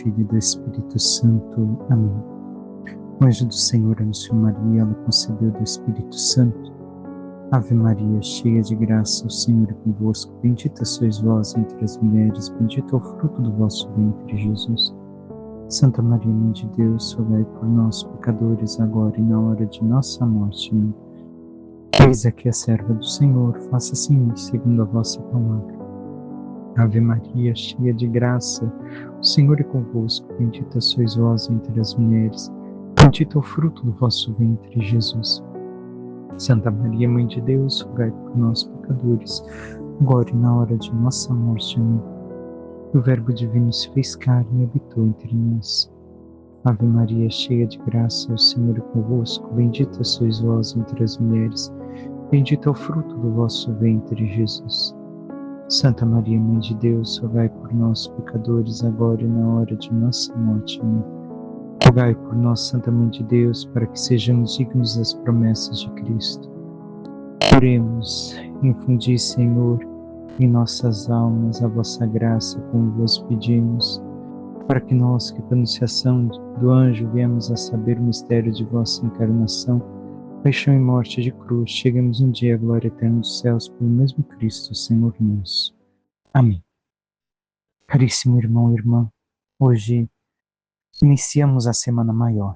Filho e do Espírito Santo. Amém. O anjo do Senhor anunciou Maria, ela concebeu do Espírito Santo. Ave Maria, cheia de graça, o Senhor é convosco. Bendita sois vós entre as mulheres, bendito é o fruto do vosso ventre, Jesus. Santa Maria, Mãe de Deus, rogai por nós, pecadores, agora e na hora de nossa morte. Amém. Eis aqui a serva do Senhor, faça-se em mim segundo a vossa palavra. Ave Maria, cheia de graça, o Senhor é convosco. Bendita sois vós entre as mulheres, bendito é o fruto do vosso ventre, Jesus. Santa Maria, Mãe de Deus, rogai por nós, pecadores, agora e na hora de nossa morte. Amém. O Verbo divino se fez carne e habitou entre nós. Ave Maria, cheia de graça, o Senhor é convosco. Bendita sois vós entre as mulheres, bendito é o fruto do vosso ventre, Jesus. Santa Maria, Mãe de Deus, rogai por nós, pecadores, agora e na hora de nossa morte. Amém. Rogai por nós, Santa Mãe de Deus, para que sejamos dignos das promessas de Cristo. Oremos. Infundi, Senhor, em nossas almas a vossa graça, como vos pedimos, para que nós, que pela anunciação do anjo viemos a saber o mistério de vossa encarnação, paixão e morte de cruz, cheguemos um dia à glória eterna dos céus pelo mesmo Cristo, Senhor nosso. Amém. Caríssimo irmão e irmã, hoje iniciamos a Semana Maior,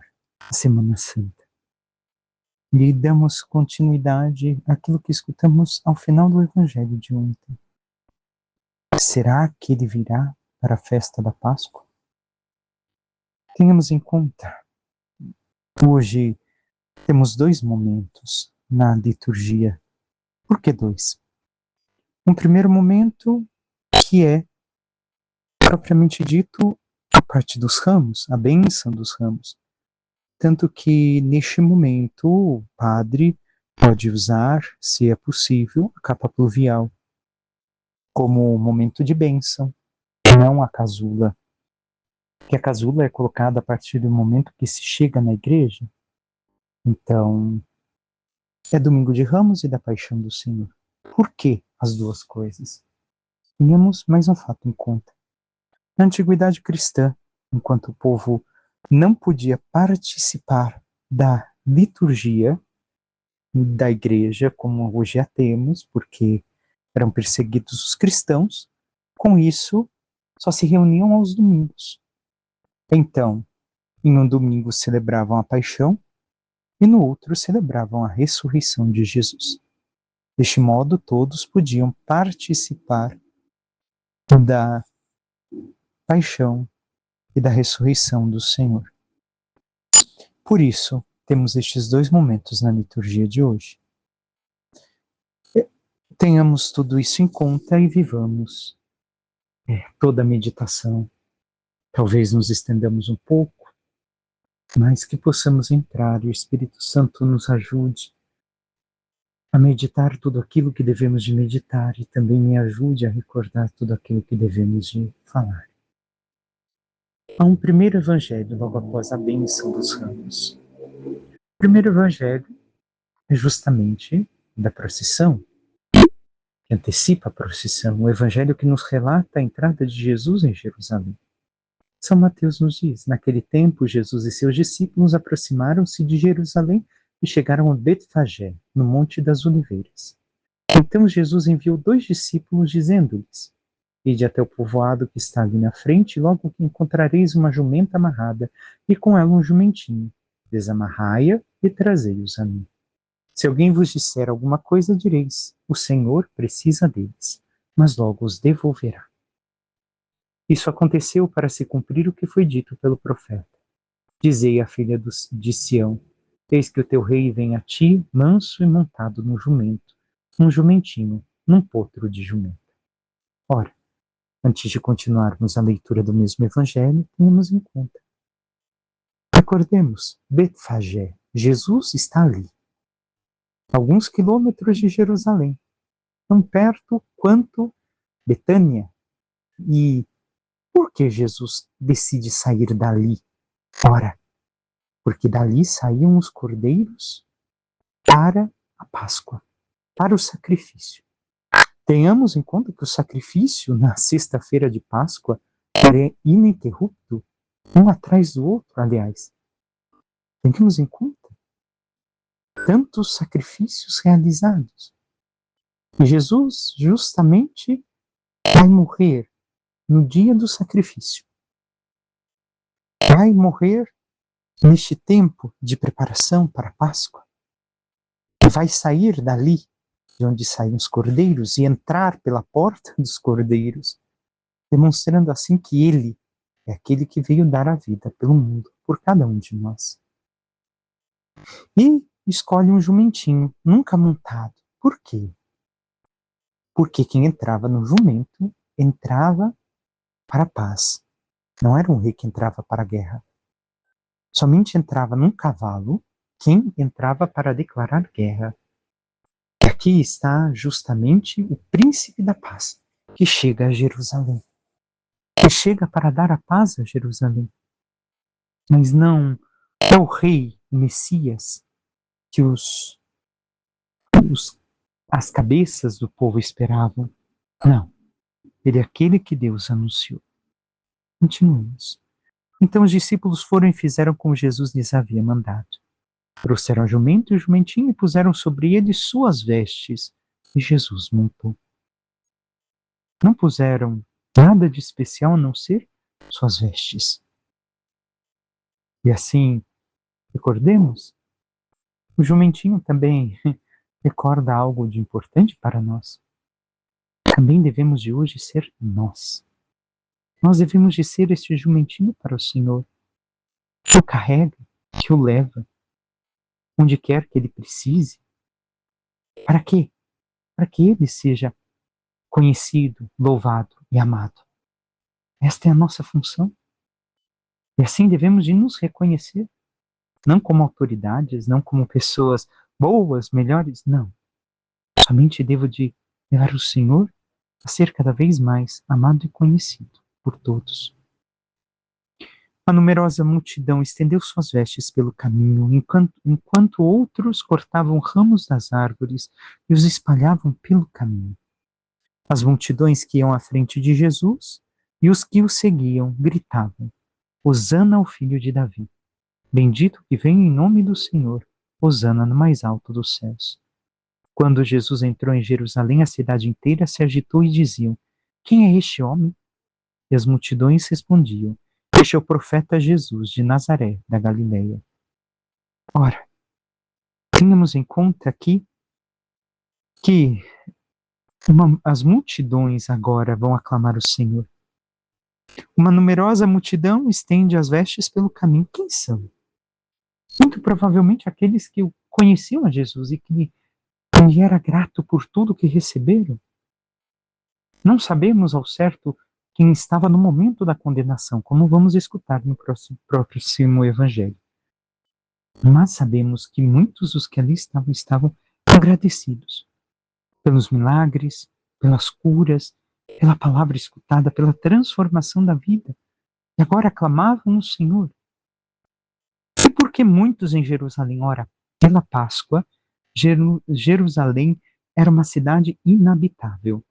a Semana Santa. E damos continuidade àquilo que escutamos ao final do Evangelho de ontem. Será que ele virá para a festa da Páscoa? Tenhamos em conta, hoje temos dois momentos na liturgia. Por que dois? Um primeiro momento que é, propriamente dito, a parte dos ramos, a bênção dos ramos. Tanto que, neste momento, o padre pode usar, se é possível, a capa pluvial como momento de bênção, não a casula. Que a casula é colocada a partir do momento que se chega na igreja. Então, é domingo de Ramos e da Paixão do Senhor. Por que as duas coisas? Tenhamos mais um fato em conta. Na antiguidade cristã, enquanto o povo não podia participar da liturgia da igreja, como hoje a temos, porque eram perseguidos os cristãos, com isso só se reuniam aos domingos. Então, em um domingo celebravam a paixão e no outro celebravam a ressurreição de Jesus. Deste modo, todos podiam participar da paixão e da ressurreição do Senhor. Por isso, temos estes dois momentos na liturgia de hoje. Tenhamos tudo isso em conta e vivamos toda a meditação. Talvez nos estendamos um pouco, mas que possamos entrar e o Espírito Santo nos ajude a meditar tudo aquilo que devemos de meditar e também me ajude a recordar tudo aquilo que devemos de falar. Há um primeiro evangelho logo após a bênção dos ramos. O primeiro evangelho é justamente da procissão, que antecipa a procissão, o evangelho que nos relata a entrada de Jesus em Jerusalém. São Mateus nos diz, naquele tempo Jesus e seus discípulos aproximaram-se de Jerusalém e chegaram a Betfagé, no Monte das Oliveiras. Então Jesus enviou 2 discípulos, dizendo-lhes: Ide até o povoado que está ali na frente, e logo que encontrareis uma jumenta amarrada, e com ela um jumentinho. Desamarrai-a e trazei-os a mim. Se alguém vos disser alguma coisa, direis: o Senhor precisa deles, mas logo os devolverá. Isso aconteceu para se cumprir o que foi dito pelo profeta. Dizei à filha de Sião: eis que o teu rei vem a ti, manso e montado num jumento, num jumentinho, num potro de jumenta. Ora, antes de continuarmos a leitura do mesmo evangelho, tenhamos em conta. Recordemos, Betfagé, Jesus está ali, alguns quilômetros de Jerusalém, tão perto quanto Betânia. E por que Jesus decide sair dali? Ora, porque dali saíam os cordeiros para a Páscoa, para o sacrifício. Tenhamos em conta que o sacrifício na sexta-feira de Páscoa era ininterrupto um atrás do outro, aliás. Tenhamos em conta tantos sacrifícios realizados. E Jesus justamente vai morrer no dia do sacrifício. Vai morrer neste tempo de preparação para a Páscoa. Vai sair dali, de onde saem os cordeiros, e entrar pela porta dos cordeiros, demonstrando assim que ele é aquele que veio dar a vida pelo mundo, por cada um de nós. E escolhe um jumentinho, nunca montado. Por quê? Porque quem entrava no jumento entrava para a paz. Não era um rei que entrava para a guerra. Somente entrava num cavalo quem entrava para declarar guerra. E aqui está justamente o príncipe da paz, que chega a Jerusalém. Que chega para dar a paz a Jerusalém. Mas não é o rei, o Messias, que as cabeças do povo esperavam. Não. Ele é aquele que Deus anunciou. Continuamos. Então os discípulos foram e fizeram como Jesus lhes havia mandado. Trouxeram o jumento e o jumentinho e puseram sobre ele suas vestes. E Jesus montou. Não puseram nada de especial a não ser suas vestes. E assim, recordemos, o jumentinho também recorda algo de importante para nós. Também devemos de hoje ser nós. Nós devemos de ser este jumentinho para o Senhor, que o carrega, que o leva, onde quer que ele precise. Para quê? Para que ele seja conhecido, louvado e amado. Esta é a nossa função. E assim devemos de nos reconhecer, não como autoridades, não como pessoas boas, melhores, não. Somente devo de levar o Senhor a ser cada vez mais amado e conhecido por todos. A numerosa multidão estendeu suas vestes pelo caminho, enquanto outros cortavam ramos das árvores e os espalhavam pelo caminho. As multidões que iam à frente de Jesus e os que o seguiam gritavam: Hosana ao filho de Davi. Bendito que vem em nome do Senhor, Hosana no mais alto dos céus. Quando Jesus entrou em Jerusalém, a cidade inteira se agitou e diziam: Quem é este homem? E as multidões respondiam: Este é o profeta Jesus de Nazaré, da Galileia. Ora, tenhamos em conta aqui que as multidões agora vão aclamar o Senhor. Uma numerosa multidão estende as vestes pelo caminho. Quem são? Muito provavelmente aqueles que conheciam a Jesus e que lhe era grato por tudo que receberam. Não sabemos ao certo quem estava no momento da condenação, como vamos escutar no próximo evangelho. Mas sabemos que muitos dos que ali estavam agradecidos pelos milagres, pelas curas, pela palavra escutada, pela transformação da vida. E agora aclamavam o Senhor. E por que muitos em Jerusalém? Ora, pela Páscoa, Jerusalém era uma cidade inabitável.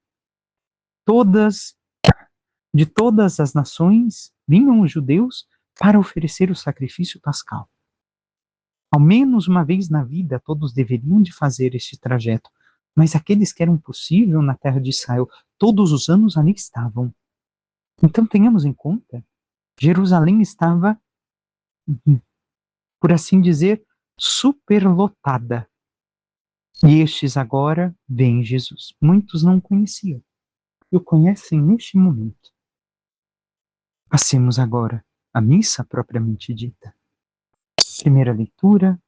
De todas as nações vinham os judeus para oferecer o sacrifício pascal. Ao menos uma vez na vida todos deveriam de fazer este trajeto, mas aqueles que eram possível na terra de Israel, todos os anos ali estavam. Então tenhamos em conta, Jerusalém estava, por assim dizer, superlotada. E estes agora veem Jesus. Muitos não o conheciam. E o conhecem neste momento. Passemos agora à missa propriamente dita. Primeira leitura,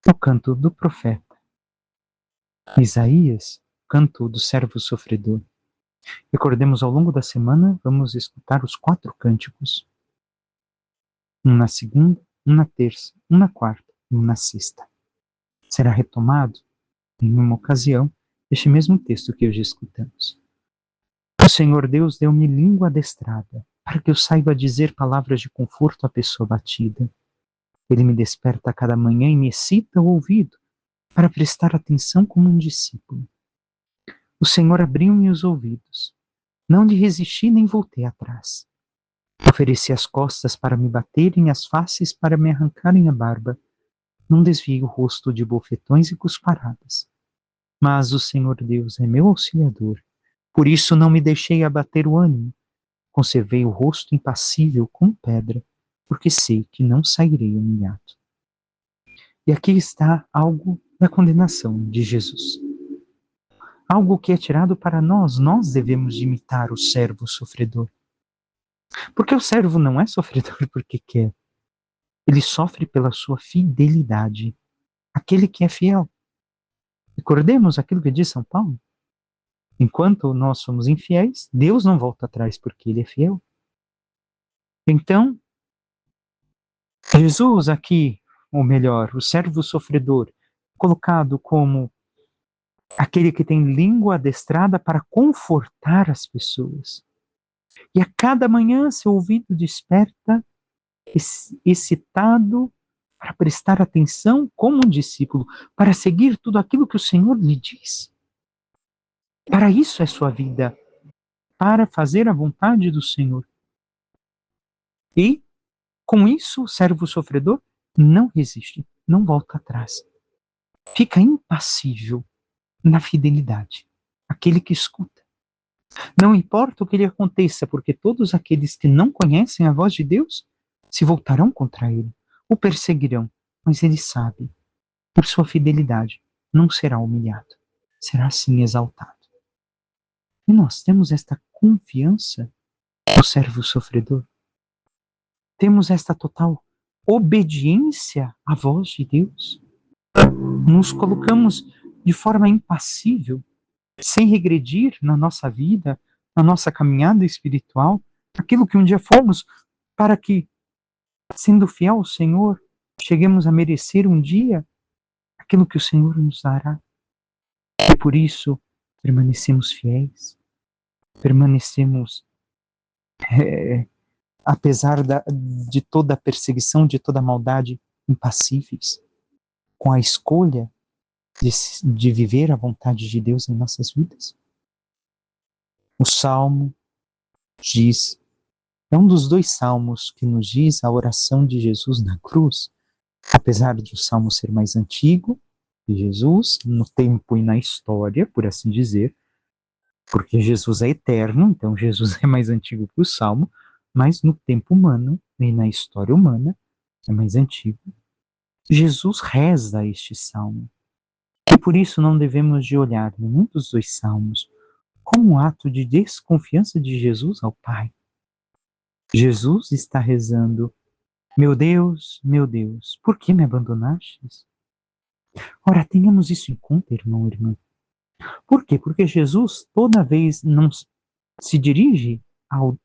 o canto do profeta. Isaías, canto do servo sofredor. Recordemos, ao longo da semana, vamos escutar os 4 cânticos. Um na segunda, um na terça, um na quarta e um na sexta. Será retomado, em uma ocasião, este mesmo texto que hoje escutamos. O Senhor Deus deu-me língua adestrada, para que eu saiba dizer palavras de conforto à pessoa batida. Ele me desperta a cada manhã e me excita o ouvido, para prestar atenção como um discípulo. O Senhor abriu-me os ouvidos. Não lhe resisti nem voltei atrás. Ofereci as costas para me baterem, as faces para me arrancarem a barba. Não desviei o rosto de bofetões e cusparadas. Mas o Senhor Deus é meu auxiliador. Por isso não me deixei abater o ânimo. Conservei o rosto impassível como pedra, porque sei que não sairei humilhado. E aqui está algo da condenação de Jesus. Algo que é tirado para nós. Nós devemos imitar o servo sofredor. Porque o servo não é sofredor porque quer. Ele sofre pela sua fidelidade. Aquele que é fiel. Recordemos aquilo que diz São Paulo. Enquanto nós somos infiéis, Deus não volta atrás porque Ele é fiel. Então, Jesus aqui, ou melhor, o servo sofredor, colocado como aquele que tem língua adestrada para confortar as pessoas. E a cada manhã seu ouvido desperta, excitado, para prestar atenção como um discípulo, para seguir tudo aquilo que o Senhor lhe diz. Para isso é sua vida, para fazer a vontade do Senhor. E, com isso, o servo sofredor não resiste, não volta atrás. Fica impassível na fidelidade, aquele que escuta. Não importa o que lhe aconteça, porque todos aqueles que não conhecem a voz de Deus se voltarão contra ele, o perseguirão, mas ele sabe, por sua fidelidade, não será humilhado, será sim exaltado. E nós temos esta confiança no servo sofredor. Temos esta total obediência à voz de Deus. Nos colocamos de forma impassível, sem regredir na nossa vida, na nossa caminhada espiritual, aquilo que um dia fomos, para que, sendo fiel ao Senhor, cheguemos a merecer um dia aquilo que o Senhor nos dará. E por isso, permanecemos fiéis, permanecemos, apesar de toda a perseguição, de toda a maldade, impassíveis, com a escolha de viver a vontade de Deus em nossas vidas. O Salmo diz, é um dos dois salmos que nos diz a oração de Jesus na cruz, apesar de o salmo ser mais antigo de Jesus, no tempo e na história, por assim dizer, porque Jesus é eterno, então Jesus é mais antigo que o salmo, mas no tempo humano e na história humana é mais antigo. Jesus reza este salmo. E por isso não devemos de olhar nenhum dos dois salmos como um ato de desconfiança de Jesus ao Pai. Jesus está rezando, meu Deus, por que me abandonastes? Ora, tenhamos isso em conta, irmão e irmã. Por quê? Porque Jesus toda vez não se dirige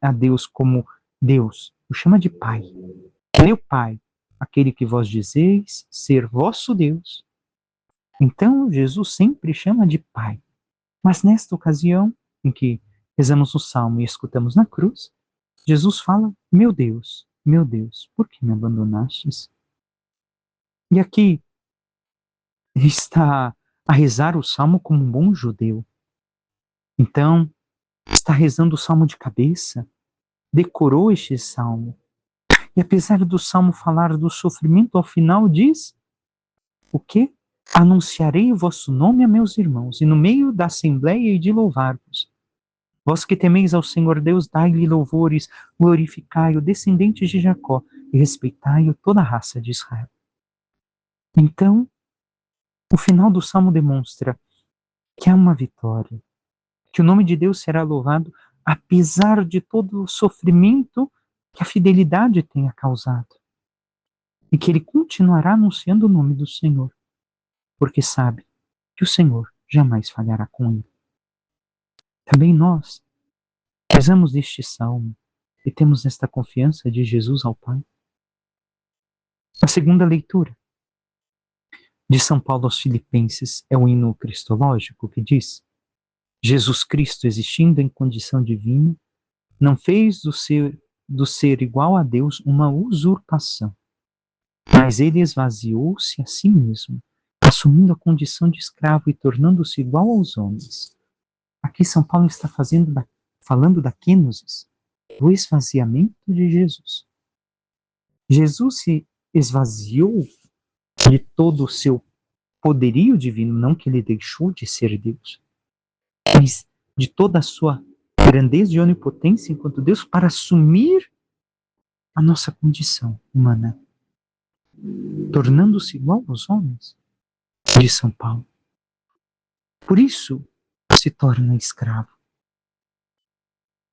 a Deus como Deus, o chama de Pai. Meu Pai, aquele que vós dizeis ser vosso Deus. Então, Jesus sempre chama de Pai. Mas nesta ocasião, em que rezamos o Salmo e escutamos na cruz, Jesus fala, meu Deus, por que me abandonastes? E aqui está a rezar o Salmo como um bom judeu. Então, está rezando o Salmo de cabeça, decorou este Salmo. E apesar do Salmo falar do sofrimento, ao final diz o quê? Anunciarei o vosso nome a meus irmãos, e no meio da assembleia hei de louvar-vos. Vós que temeis ao Senhor Deus, dai-lhe louvores, glorificai-o, descendentes de Jacó, e respeitai-o, toda a raça de Israel. Então, o final do Salmo demonstra que há uma vitória, que o nome de Deus será louvado, apesar de todo o sofrimento que a fidelidade tenha causado. E que ele continuará anunciando o nome do Senhor, porque sabe que o Senhor jamais falhará com ele. Também nós rezamos este salmo e temos esta confiança de Jesus ao Pai. A segunda leitura de São Paulo aos Filipenses é o hino cristológico que diz: Jesus Cristo, existindo em condição divina, não fez do ser igual a Deus uma usurpação, mas ele esvaziou-se a si mesmo, assumindo a condição de escravo e tornando-se igual aos homens. Aqui São Paulo está falando da kenosis, do esvaziamento de Jesus. Jesus se esvaziou de todo o seu poderio divino, não que ele deixou de ser Deus, mas de toda a sua grandeza e onipotência enquanto Deus para assumir a nossa condição humana, tornando-se igual aos homens, de São Paulo. Por isso se torna escravo.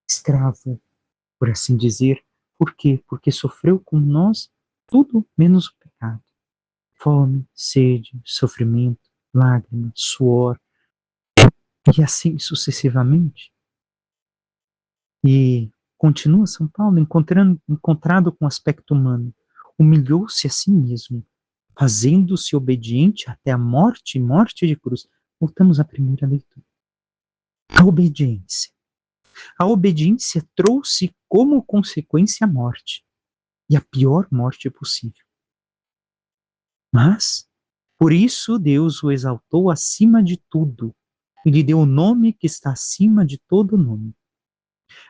Escravo, por assim dizer. Por quê? Porque sofreu com nós tudo menos o pecado. Fome, sede, sofrimento, lágrimas, suor, e assim sucessivamente. E continua São Paulo encontrado com o aspecto humano. Humilhou-se a si mesmo, fazendo-se obediente até a morte, morte de cruz. Voltamos à primeira leitura. A obediência. A obediência trouxe como consequência a morte, e a pior morte possível. Mas, por isso Deus o exaltou acima de tudo, e lhe deu o nome que está acima de todo nome.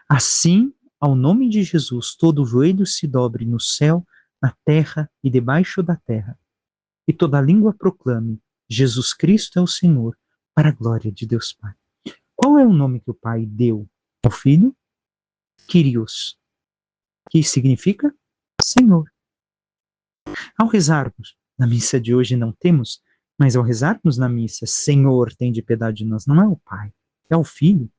Assim, ao nome de Jesus, todo joelho se dobre no céu, na terra e debaixo da terra, e toda língua proclame: Jesus Cristo é o Senhor, para a glória de Deus Pai. Qual é o nome que o Pai deu ao Filho? Kyrios, que significa Senhor. Ao rezarmos, na missa de hoje não temos, mas ao rezarmos na missa, Senhor, tem de piedade de nós, não é o Pai, é o Filho.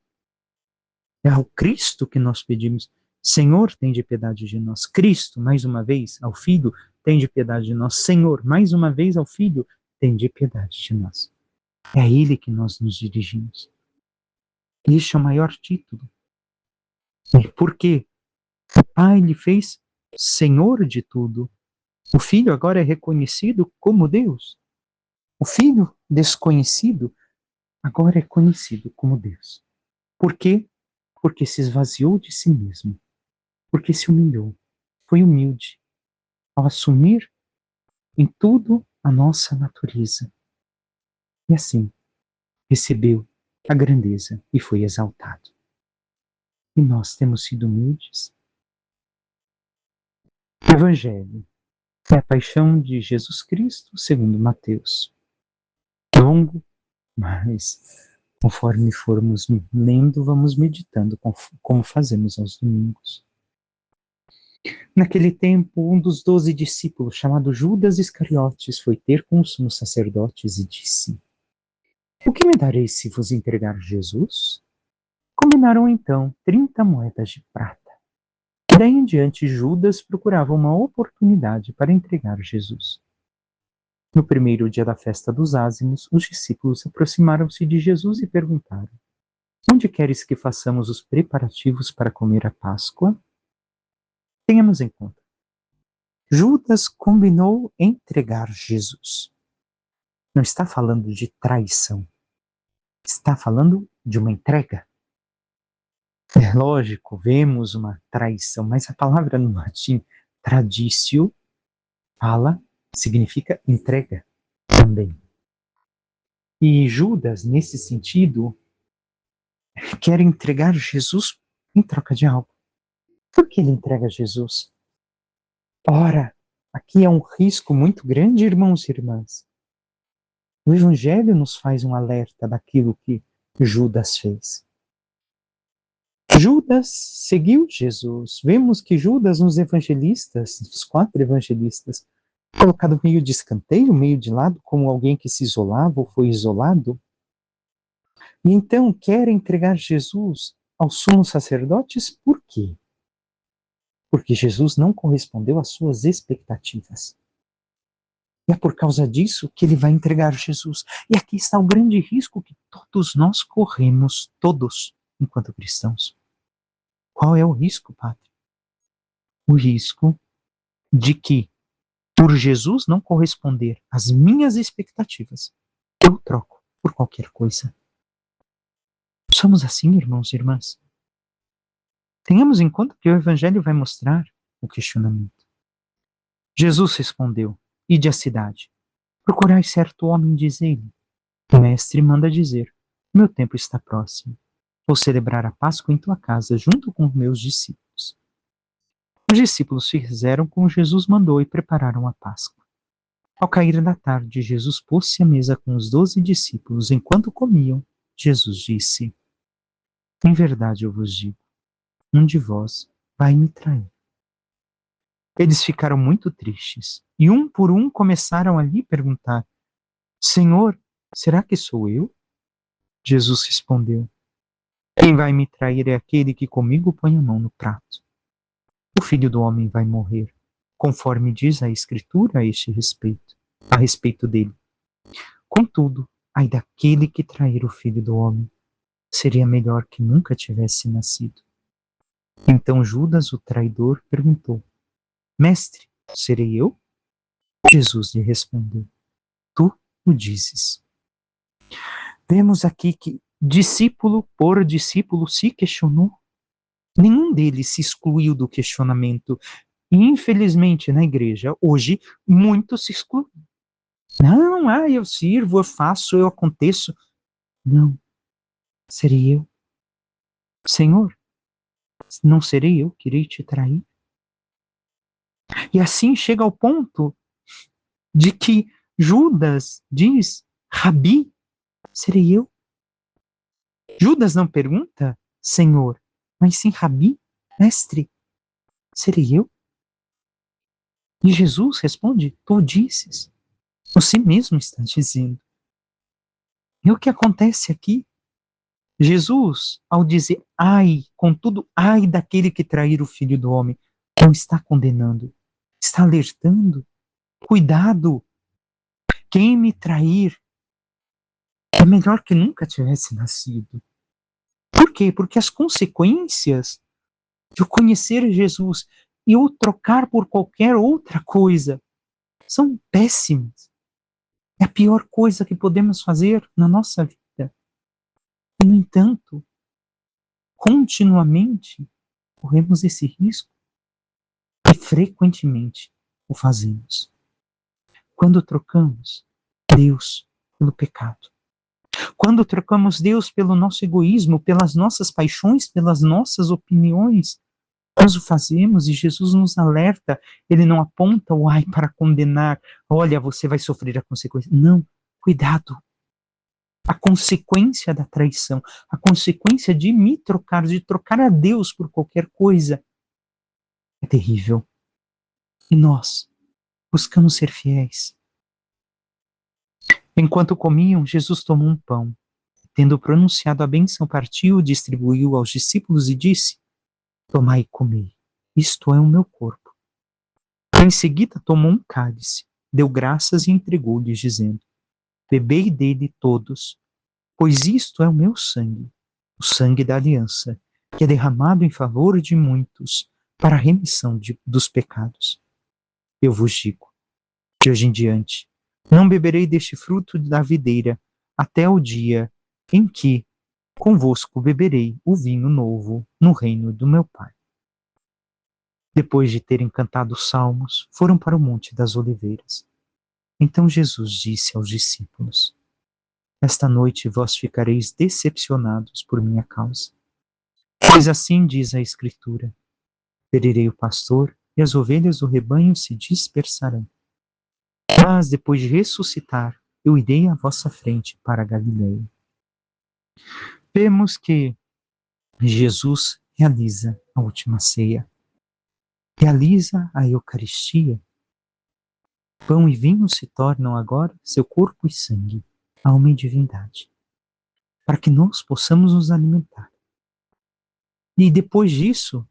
É ao Cristo que nós pedimos, Senhor, tem de piedade de nós. Cristo, mais uma vez, ao Filho, tem de piedade de nós. Senhor, mais uma vez, ao Filho, tem de piedade de nós. É a Ele que nós nos dirigimos. Este é o maior título. Por quê? O Pai lhe fez Senhor de tudo. O Filho agora é reconhecido como Deus. O Filho desconhecido agora é conhecido como Deus. Por quê? Porque se esvaziou de si mesmo. Porque se humilhou. Foi humilde ao assumir em tudo a nossa natureza. E assim, recebeu a grandeza e foi exaltado. E nós temos sido humildes. O Evangelho é a paixão de Jesus Cristo segundo Mateus. Longo, mas conforme formos lendo, vamos meditando como fazemos aos domingos. Naquele tempo, um dos 12 discípulos, chamado Judas Iscariotes, foi ter com os sumos sacerdotes e disse: O que me dareis se vos entregar Jesus? Combinaram então 30 moedas de prata. Daí em diante, Judas procurava uma oportunidade para entregar Jesus. No primeiro dia da festa dos ázimos, os discípulos aproximaram-se de Jesus e perguntaram: Onde queres que façamos os preparativos para comer a Páscoa? Tenhamos em conta. Judas combinou entregar Jesus. Não está falando de traição. Está falando de uma entrega. É lógico, vemos uma traição, mas a palavra no latim traditio significa entrega também. E Judas, nesse sentido, quer entregar Jesus em troca de algo. Por que ele entrega Jesus? Ora, aqui é um risco muito grande, irmãos e irmãs. O Evangelho nos faz um alerta daquilo que Judas fez. Judas seguiu Jesus. Vemos que Judas, nos evangelistas, nos 4 evangelistas, colocado meio de escanteio, meio de lado, como alguém que se isolava ou foi isolado. E então quer entregar Jesus aos sumos sacerdotes, por quê? Porque Jesus não correspondeu às suas expectativas. E é por causa disso que ele vai entregar Jesus. E aqui está o grande risco que todos nós corremos, todos, enquanto cristãos. Qual é o risco, Padre? O risco de que, por Jesus não corresponder às minhas expectativas, eu troco por qualquer coisa. Somos assim, irmãos e irmãs. Tenhamos em conta que o Evangelho vai mostrar o questionamento. Jesus respondeu: Ide à cidade, procurai certo homem, diz-lhe. O mestre manda dizer: Meu tempo está próximo. Vou celebrar a Páscoa em tua casa, junto com os meus discípulos. Os discípulos fizeram como Jesus mandou e prepararam a Páscoa. Ao cair da tarde, Jesus pôs-se à mesa com os 12 discípulos. Enquanto comiam, Jesus disse: Em verdade eu vos digo, um de vós vai me trair. Eles ficaram muito tristes e um por um começaram a lhe perguntar: Senhor, será que sou eu? Jesus respondeu: Quem vai me trair é aquele que comigo põe a mão no prato. O Filho do Homem vai morrer, conforme diz a Escritura a respeito dele. Contudo, ai daquele que trair o Filho do Homem, seria melhor que nunca tivesse nascido. Então Judas, o traidor, perguntou: Mestre, serei eu? Jesus lhe respondeu: Tu o dizes. Vemos aqui que discípulo por discípulo se questionou. Nenhum deles se excluiu do questionamento. E, infelizmente, na igreja, hoje, muitos se excluem. Não, eu sirvo, eu faço, eu aconteço. Não, serei eu. Senhor, não serei eu que irei te trair? E assim chega ao ponto de que Judas diz: Rabi, serei eu? Judas não pergunta, Senhor, mas sim Rabi, mestre, serei eu? E Jesus responde: Tu disses, você mesmo está dizendo. E o que acontece aqui? Jesus, ao dizer ai, contudo, ai daquele que trair o Filho do Homem, não está condenando, está alertando. Cuidado, quem me trair é melhor que nunca tivesse nascido. Por quê? Porque as consequências de eu conhecer Jesus e o trocar por qualquer outra coisa são péssimas. É a pior coisa que podemos fazer na nossa vida. E, no entanto, continuamente corremos esse risco e frequentemente o fazemos. Quando trocamos Deus pelo pecado, quando trocamos Deus pelo nosso egoísmo, pelas nossas paixões, pelas nossas opiniões, nós o fazemos e Jesus nos alerta. Ele não aponta o ai para condenar. Olha, você vai sofrer a consequência. Não, cuidado. A consequência da traição, a consequência de me trocar, de trocar a Deus por qualquer coisa, é terrível. E nós buscamos ser fiéis. Enquanto comiam, Jesus tomou um pão. Tendo pronunciado a bênção, partiu, distribuiu aos discípulos e disse: Tomai e comei, isto é o meu corpo. Em seguida tomou um cálice, deu graças e entregou-lhes, dizendo: Bebei dele todos, pois isto é o meu sangue, o sangue da aliança, que é derramado em favor de muitos para a remissão dos pecados. Eu vos digo, de hoje em diante, não beberei deste fruto da videira até o dia em que convosco beberei o vinho novo no reino do meu Pai. Depois de terem cantado os salmos, foram para o Monte das Oliveiras. Então Jesus disse aos discípulos: Esta noite vós ficareis decepcionados por minha causa. Pois assim diz a Escritura: Ferirei o pastor e as ovelhas do rebanho se dispersarão. Mas depois de ressuscitar, eu irei à vossa frente para a Galileia. Vemos que Jesus realiza a última ceia, realiza a Eucaristia. Pão e vinho se tornam agora seu corpo e sangue, alma e divindade, para que nós possamos nos alimentar. E depois disso,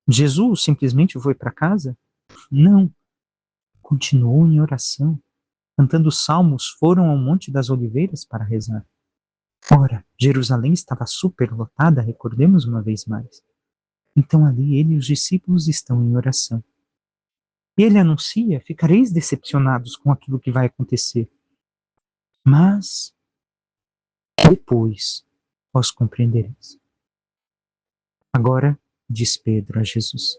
Jesus simplesmente foi para casa? Não. Continuou em oração, cantando salmos, foram ao Monte das Oliveiras para rezar. Ora, Jerusalém estava superlotada, recordemos uma vez mais. Então ali ele e os discípulos estão em oração. E ele anuncia: ficareis decepcionados com aquilo que vai acontecer. Mas depois vós compreendereis. Agora, diz Pedro a Jesus: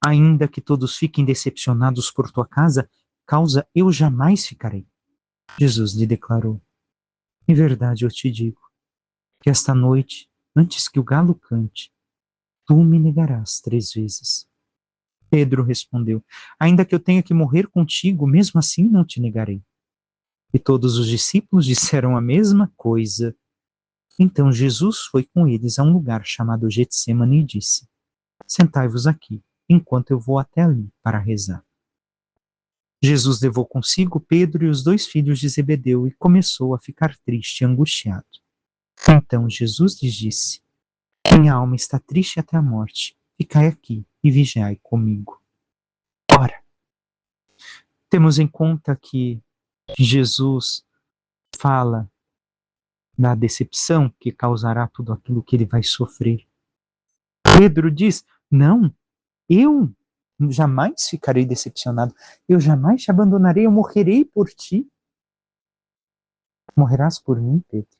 ainda que todos fiquem decepcionados por tua causa, eu jamais ficarei. Jesus lhe declarou: em verdade eu te digo, que esta noite, antes que o galo cante, tu me negarás 3 vezes. Pedro respondeu: ainda que eu tenha que morrer contigo, mesmo assim não te negarei. E todos os discípulos disseram a mesma coisa. Então Jesus foi com eles a um lugar chamado Getsêmani e disse: sentai-vos aqui, enquanto eu vou até ali para rezar. Jesus levou consigo Pedro e os 2 filhos de Zebedeu e começou a ficar triste e angustiado. Então Jesus lhes disse: minha alma está triste até a morte. Ficai aqui e vigiai comigo. Ora, temos em conta que Jesus fala da decepção que causará tudo aquilo que ele vai sofrer. Pedro diz: não, eu jamais ficarei decepcionado, eu jamais te abandonarei, eu morrerei por ti. Morrerás por mim, Pedro?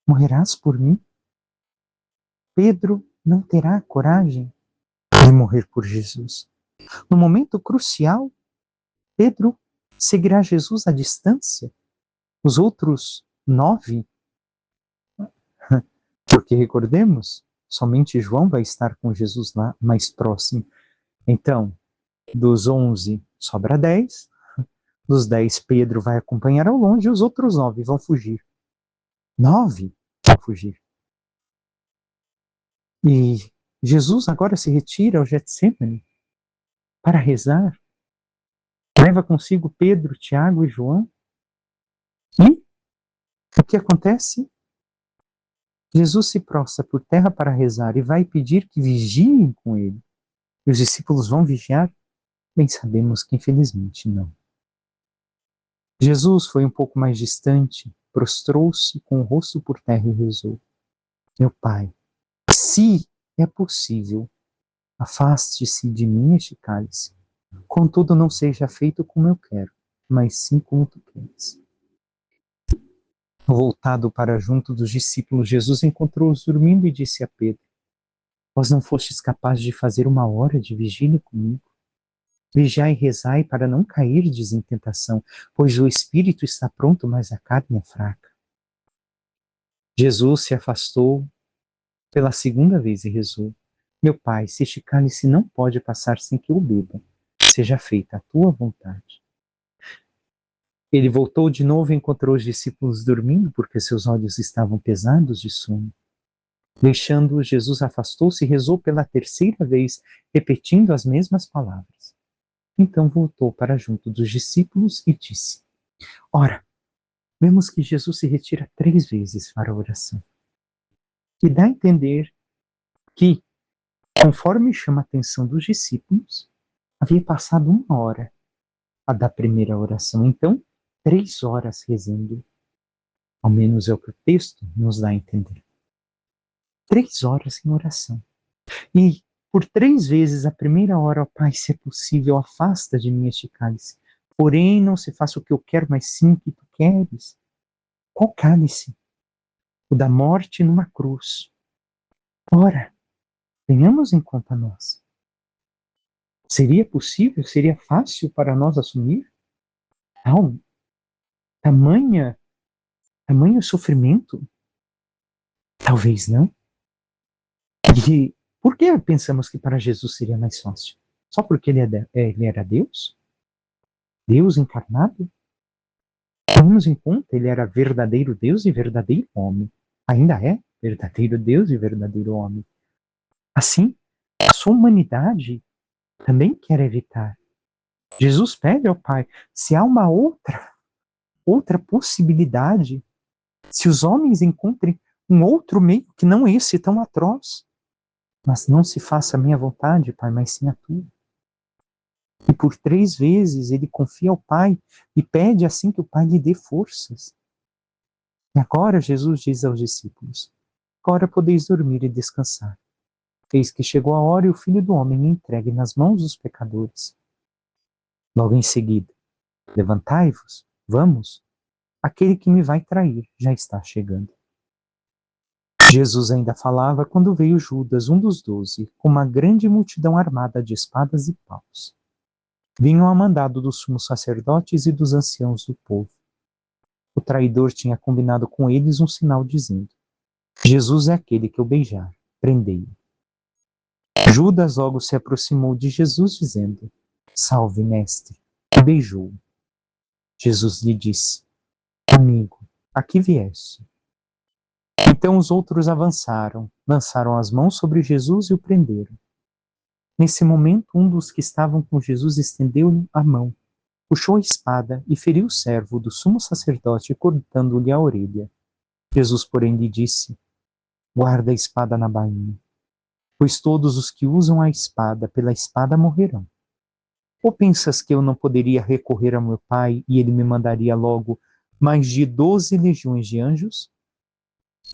Morrerás por mim? Pedro não terá coragem de morrer por Jesus. No momento crucial, Pedro seguirá Jesus à distância. Os outros 9, porque recordemos, somente João vai estar com Jesus lá mais próximo. Então, dos 11 sobra 10, dos 10 Pedro vai acompanhar ao longe e os outros 9 vão fugir. 9 vão fugir. E Jesus agora se retira ao Getsemane para rezar. Leva consigo Pedro, Tiago e João. E o que acontece? Jesus se prostra por terra para rezar e vai pedir que vigiem com ele. E os discípulos vão vigiar? Bem sabemos que infelizmente não. Jesus foi um pouco mais distante, prostrou-se com o rosto por terra e rezou: meu Pai, se é possível, afaste-se de mim este cálice. Contudo, não seja feito como eu quero, mas sim como tu queres. Voltado para junto dos discípulos, Jesus encontrou-os dormindo e disse a Pedro: vós não fostes capazes de fazer 1 hora de vigília comigo? Vigiai e rezai para não cairdes em tentação, pois o espírito está pronto, mas a carne é fraca. Jesus se afastou pela 2ª vez e rezou: meu Pai, se este cálice não pode passar sem que eu beba, seja feita a tua vontade. Ele voltou de novo e encontrou os discípulos dormindo, porque seus olhos estavam pesados de sono. Deixando-os, Jesus afastou-se e rezou pela 3ª vez, repetindo as mesmas palavras. Então voltou para junto dos discípulos e disse: ora, vemos que Jesus se retira 3 vezes para a oração. E dá a entender que, conforme chama a atenção dos discípulos, havia passado 1 hora a da primeira oração. Então, 3 horas rezando. Ao menos é o que o texto nos dá a entender. 3 horas em oração. E por 3 vezes a primeira hora, ó Pai, se é possível, afasta de mim este cálice. Porém, não se faça o que eu quero, mas sim o que tu queres. Qual cálice? O da morte numa cruz. Ora, tenhamos em conta nós. Seria possível? Seria fácil para nós assumir? Não. Tamanho sofrimento? Talvez não. E por que pensamos que para Jesus seria mais fácil? Só porque ele era Deus? Deus encarnado? Temos em conta, ele era verdadeiro Deus e verdadeiro homem. Ainda é verdadeiro Deus e verdadeiro homem. Assim, a sua humanidade também quer evitar. Jesus pede ao Pai, se há uma outra possibilidade, se os homens encontrem um outro meio que não esse tão atroz, mas não se faça a minha vontade, Pai, mas sim a tua. E por 3 vezes ele confia ao Pai e pede assim que o Pai lhe dê forças. E agora Jesus diz aos discípulos: agora podeis dormir e descansar. Eis que chegou a hora e o Filho do Homem é entregue nas mãos dos pecadores. Logo em seguida, levantai-vos, vamos, aquele que me vai trair já está chegando. Jesus ainda falava quando veio Judas, um dos 12, com uma grande multidão armada de espadas e paus. Vinham a mandado dos sumos sacerdotes e dos anciãos do povo. O traidor tinha combinado com eles um sinal dizendo: Jesus é aquele que eu beijar, prendei-o. Judas logo se aproximou de Jesus, dizendo: Salve, mestre, e beijou-o. Jesus lhe disse: Amigo, a que vieste? Então os outros avançaram, lançaram as mãos sobre Jesus e o prenderam. Nesse momento, um dos que estavam com Jesus estendeu-lhe a mão, puxou a espada e feriu o servo do sumo sacerdote, cortando-lhe a orelha. Jesus, porém, lhe disse: Guarda a espada na bainha, pois todos os que usam a espada pela espada morrerão. Ou pensas que eu não poderia recorrer ao meu Pai e ele me mandaria logo mais de 12 legiões de anjos?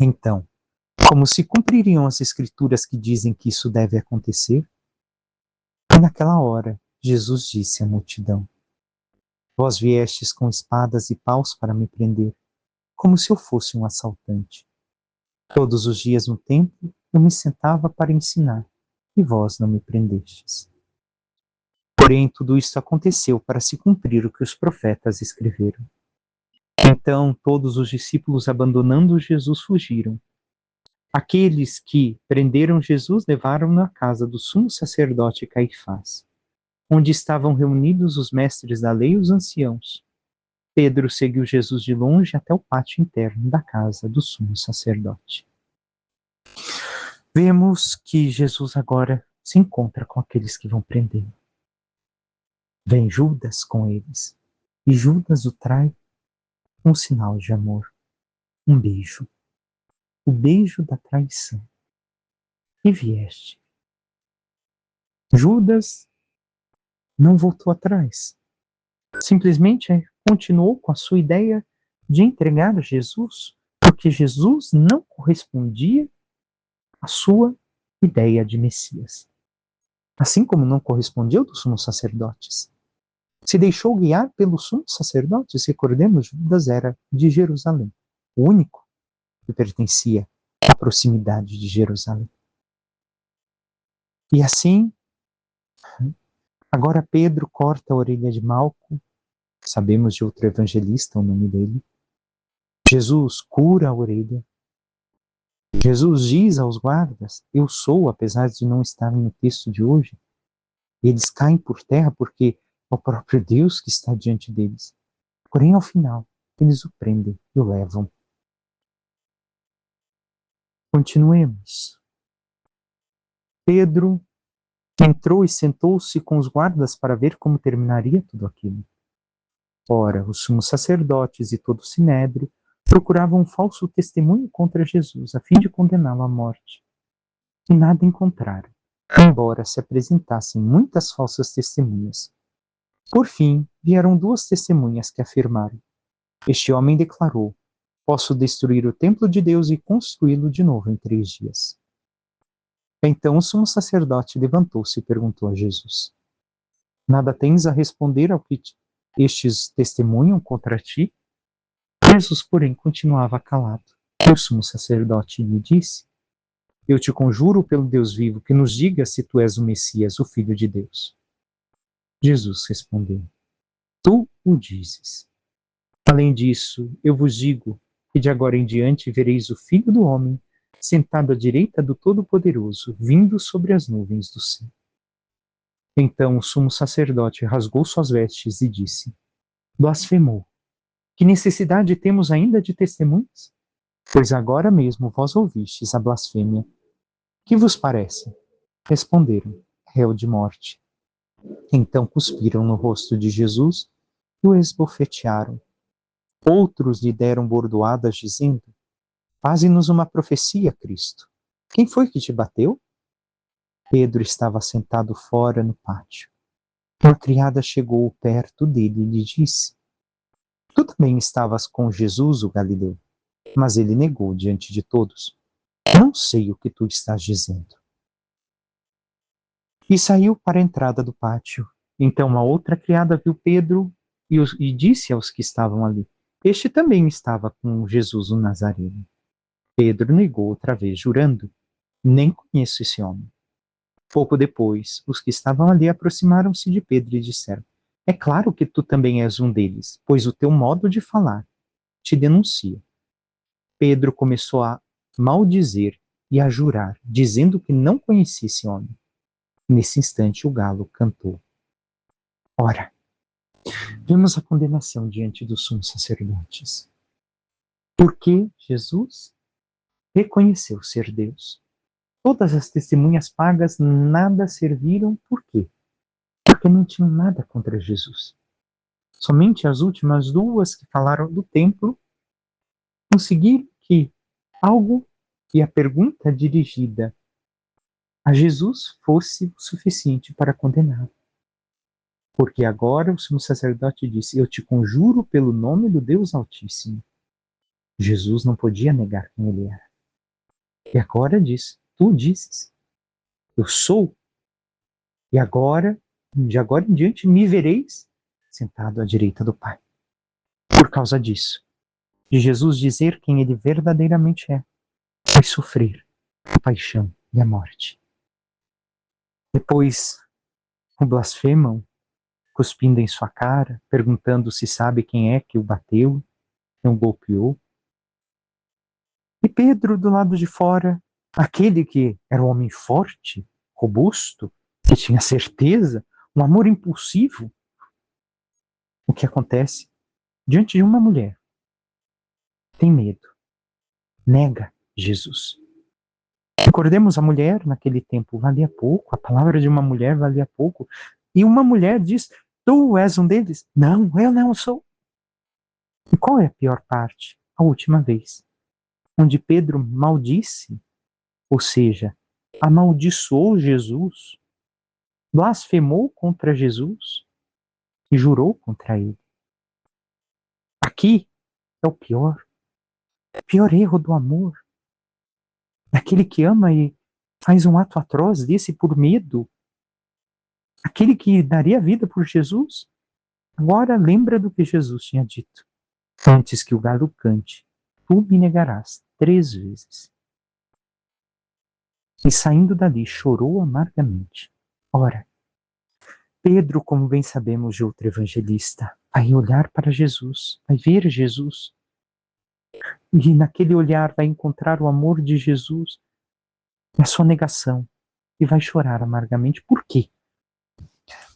Então, como se cumpririam as escrituras que dizem que isso deve acontecer? E naquela hora, Jesus disse à multidão: Vós viestes com espadas e paus para me prender, como se eu fosse um assaltante. Todos os dias no templo eu me sentava para ensinar, e vós não me prendestes. Porém, tudo isso aconteceu para se cumprir o que os profetas escreveram. Então, todos os discípulos, abandonando Jesus, fugiram. Aqueles que prenderam Jesus levaram-no à casa do sumo sacerdote Caifás, onde estavam reunidos os mestres da lei e os anciãos. Pedro seguiu Jesus de longe até o pátio interno da casa do sumo sacerdote. Vemos que Jesus agora se encontra com aqueles que vão prender. Vem Judas com eles, e Judas o trai com um sinal de amor, um beijo, o beijo da traição. E vieste. Judas não voltou atrás, simplesmente continuou com a sua ideia de entregar a Jesus, porque Jesus não correspondia à sua ideia de Messias. Assim como não correspondia dos sumos sacerdotes. Se deixou guiar pelos sumos sacerdotes, recordemos, Judas era de Jerusalém, o único que pertencia à proximidade de Jerusalém. E assim, agora Pedro corta a orelha de Malco, sabemos de outro evangelista o nome dele. Jesus cura a orelha. Jesus diz aos guardas: Eu sou, apesar de não estarem no texto de hoje. E eles caem por terra porque é o próprio Deus que está diante deles. Porém, ao final, eles o prendem e o levam. Continuemos. Pedro entrou e sentou-se com os guardas para ver como terminaria tudo aquilo. Ora, os sumos sacerdotes e todo o sinédrio procuravam um falso testemunho contra Jesus, a fim de condená-lo à morte. E nada encontraram, embora se apresentassem muitas falsas testemunhas. Por fim, vieram duas testemunhas que afirmaram: Este homem declarou: Posso destruir o templo de Deus e construí-lo de novo em 3 dias. Então o sumo sacerdote levantou-se e perguntou a Jesus: Nada tens a responder ao que estes testemunham contra ti? Jesus, porém, continuava calado. E o sumo sacerdote lhe disse: Eu te conjuro pelo Deus vivo que nos diga se tu és o Messias, o Filho de Deus. Jesus respondeu: Tu o dizes. Além disso, eu vos digo que de agora em diante vereis o Filho do Homem sentado à direita do Todo-Poderoso, vindo sobre as nuvens do céu. Então o sumo sacerdote rasgou suas vestes e disse: Blasfemou. Que necessidade temos ainda de testemunhas? Pois agora mesmo vós ouvistes a blasfêmia. Que vos parece? Responderam: réu de morte. Então cuspiram no rosto de Jesus e o esbofetearam. Outros lhe deram bordoadas, dizendo: Faze-nos uma profecia, Cristo. Quem foi que te bateu? Pedro estava sentado fora no pátio. Uma criada chegou perto dele e lhe disse: Tu também estavas com Jesus, o Galileu. Mas ele negou diante de todos: Não sei o que tu estás dizendo. E saiu para a entrada do pátio. Então uma outra criada viu Pedro e disse aos que estavam ali: Este também estava com Jesus o Nazareno. Pedro negou outra vez, jurando: Nem conheço esse homem. Pouco depois, os que estavam ali aproximaram-se de Pedro e disseram: É claro que tu também és um deles, pois o teu modo de falar te denuncia. Pedro começou a maldizer e a jurar, dizendo que não conhecia esse homem. Nesse instante, o galo cantou. Ora, vemos a condenação diante dos sumos sacerdotes. Porque Jesus reconheceu ser Deus. Todas as testemunhas pagas nada serviram. Por quê? Porque não tinham nada contra Jesus. Somente as últimas duas que falaram do templo conseguiram que algo e a pergunta dirigida a Jesus fosse o suficiente para condená-lo. Porque agora o sumo sacerdote disse, eu te conjuro pelo nome do Deus Altíssimo. Jesus não podia negar quem ele era. E agora diz, tu dizes, eu sou, e agora, de agora em diante, me vereis sentado à direita do Pai. Por causa disso, de Jesus dizer quem ele verdadeiramente é, foi sofrer a paixão e a morte. Depois o blasfemam, cuspindo em sua cara, perguntando se sabe quem é que o bateu, quem o golpeou. E Pedro, do lado de fora, aquele que era um homem forte, robusto, que tinha certeza, um amor impulsivo. O que acontece? Diante de uma mulher, tem medo, nega Jesus. Recordemos, a mulher naquele tempo valia pouco, a palavra de uma mulher valia pouco, e uma mulher diz, tu és um deles? Não, eu não sou. E qual é a pior parte? A última vez, onde Pedro maldisse, ou seja, amaldiçoou Jesus, blasfemou contra Jesus e jurou contra ele. Aqui é o pior erro do amor. Aquele que ama e faz um ato atroz desse por medo. Aquele que daria a vida por Jesus, agora lembra do que Jesus tinha dito. Antes que o galo cante, tu me negarás 3 vezes. E saindo dali, chorou amargamente. Ora, Pedro, como bem sabemos de outro evangelista, vai olhar para Jesus, vai ver Jesus. E naquele olhar vai encontrar o amor de Jesus na sua negação. E vai chorar amargamente. Por quê?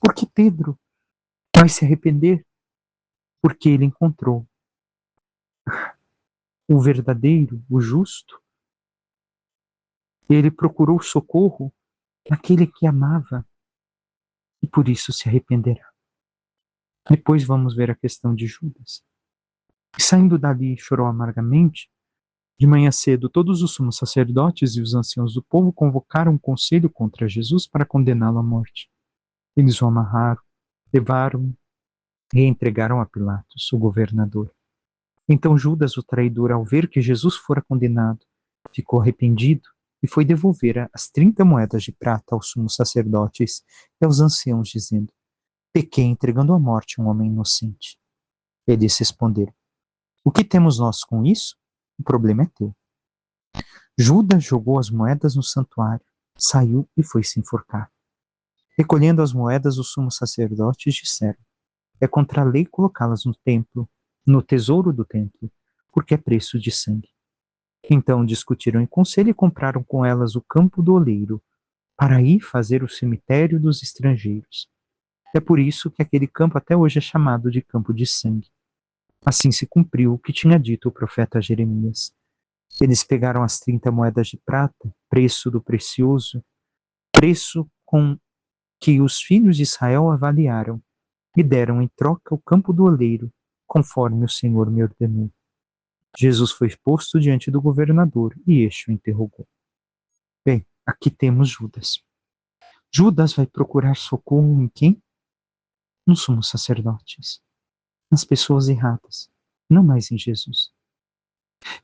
Porque Pedro vai se arrepender. Porque ele encontrou o verdadeiro, o justo. Ele procurou socorro naquele que amava. E por isso se arrependerá. Depois vamos ver a questão de Judas. E saindo dali, chorou amargamente. De manhã cedo, todos os sumos sacerdotes e os anciãos do povo convocaram um conselho contra Jesus para condená-lo à morte. Eles o amarraram, levaram e entregaram a Pilatos, o governador. Então Judas, o traidor, ao ver que Jesus fora condenado, ficou arrependido e foi devolver as 30 moedas de prata aos sumos sacerdotes e aos anciãos, dizendo, pequei entregando à morte um homem inocente. Eles responderam, o que temos nós com isso? O problema é teu. Judas jogou as moedas no santuário, saiu e foi se enforcar. Recolhendo as moedas, os sumos sacerdotes disseram, é contra a lei colocá-las no templo, no tesouro do templo, porque é preço de sangue. Então discutiram em conselho e compraram com elas o campo do oleiro, para aí fazer o cemitério dos estrangeiros. É por isso que aquele campo até hoje é chamado de campo de sangue. Assim se cumpriu o que tinha dito o profeta Jeremias. Eles pegaram as 30 moedas de prata, preço do precioso, preço com que os filhos de Israel avaliaram, e deram em troca o campo do oleiro, conforme o Senhor me ordenou. Jesus foi posto diante do governador e este o interrogou. Bem, aqui temos Judas. Judas vai procurar socorro em quem? Nos sumos sacerdotes, nas pessoas erradas, não mais em Jesus.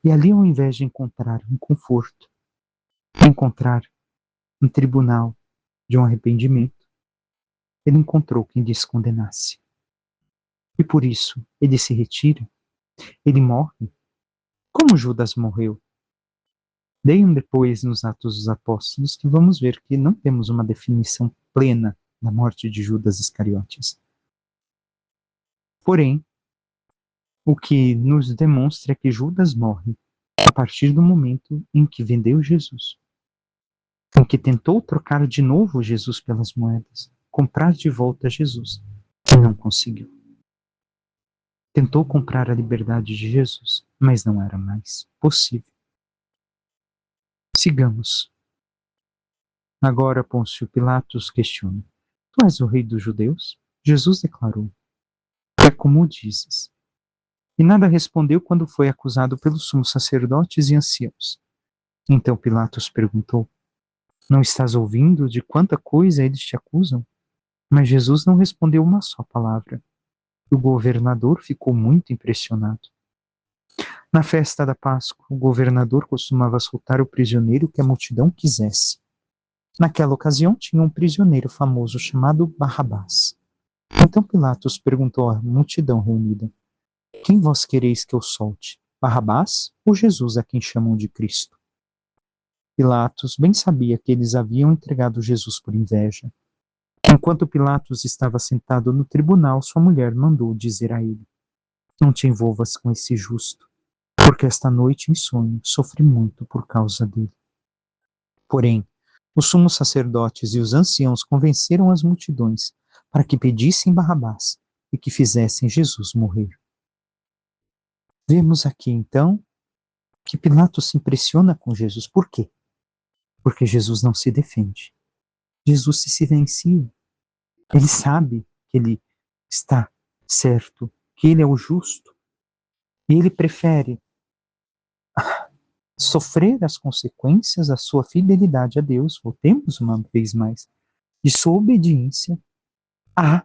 E ali, ao invés de encontrar um conforto, encontrar um tribunal de um arrependimento, ele encontrou quem lhes condenasse. E por isso, ele se retira, ele morre, como Judas morreu. Leiam depois nos Atos dos Apóstolos que vamos ver que não temos uma definição plena da morte de Judas Iscariotes. Porém, o que nos demonstra é que Judas morre a partir do momento em que vendeu Jesus. em que tentou trocar de novo Jesus pelas moedas, comprar de volta Jesus, e não conseguiu. Tentou comprar a liberdade de Jesus, mas não era mais possível. Sigamos. Agora Pôncio Pilatos questiona: Tu és o rei dos judeus? Jesus declarou: É como dizes. E nada respondeu quando foi acusado pelos sumos sacerdotes e anciãos. Então Pilatos perguntou: Não estás ouvindo de quanta coisa eles te acusam? Mas Jesus não respondeu uma só palavra. O governador ficou muito impressionado. Na festa da Páscoa, o governador costumava soltar o prisioneiro que a multidão quisesse. Naquela ocasião, tinha um prisioneiro famoso chamado Barrabás. Então Pilatos perguntou à multidão reunida: Quem vós quereis que eu solte? Barrabás ou Jesus a quem chamam de Cristo? Pilatos bem sabia que eles haviam entregado Jesus por inveja. Enquanto Pilatos estava sentado no tribunal, sua mulher mandou dizer a ele: Não te envolvas com esse justo, porque esta noite em sonho sofri muito por causa dele. Porém, os sumos sacerdotes e os anciãos convenceram as multidões para que pedissem Barrabás e que fizessem Jesus morrer. Vemos aqui então que Pilatos se impressiona com Jesus. Por quê? Porque Jesus não se defende. Jesus se silencia. Ele sabe que ele está certo, que ele é o justo. E ele prefere sofrer as consequências da sua fidelidade a Deus, voltemos uma vez mais, de sua obediência a